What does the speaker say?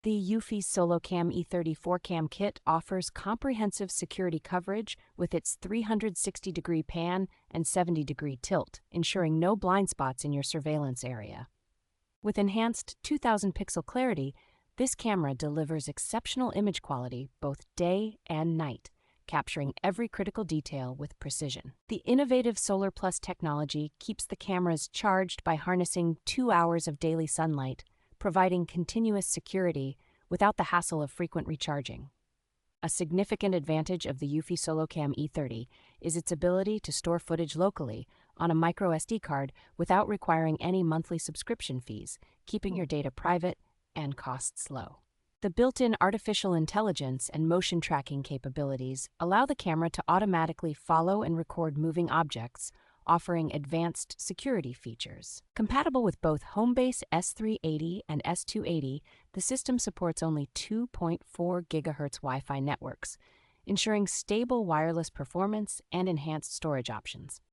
The eufy SoloCam E30 4-cam kit offers comprehensive security coverage with its 360-degree pan and 70-degree tilt, ensuring no blind spots in your surveillance area. With enhanced 2000-pixel clarity, this camera delivers exceptional image quality both day and night, capturing every critical detail with precision. The innovative SolarPlus technology keeps the cameras charged by harnessing 2 hours of daily sunlight, providing continuous security without the hassle of frequent recharging. A significant advantage of the eufy SoloCam E30 is its ability to store footage locally on a microSD card without requiring any monthly subscription fees, keeping your data private and costs low. The built-in artificial intelligence and motion tracking capabilities allow the camera to automatically follow and record moving objects, offering advanced security features. Compatible with both HomeBase S380 and S280, the system supports only 2.4 gigahertz Wi-Fi networks, ensuring stable wireless performance and enhanced storage options.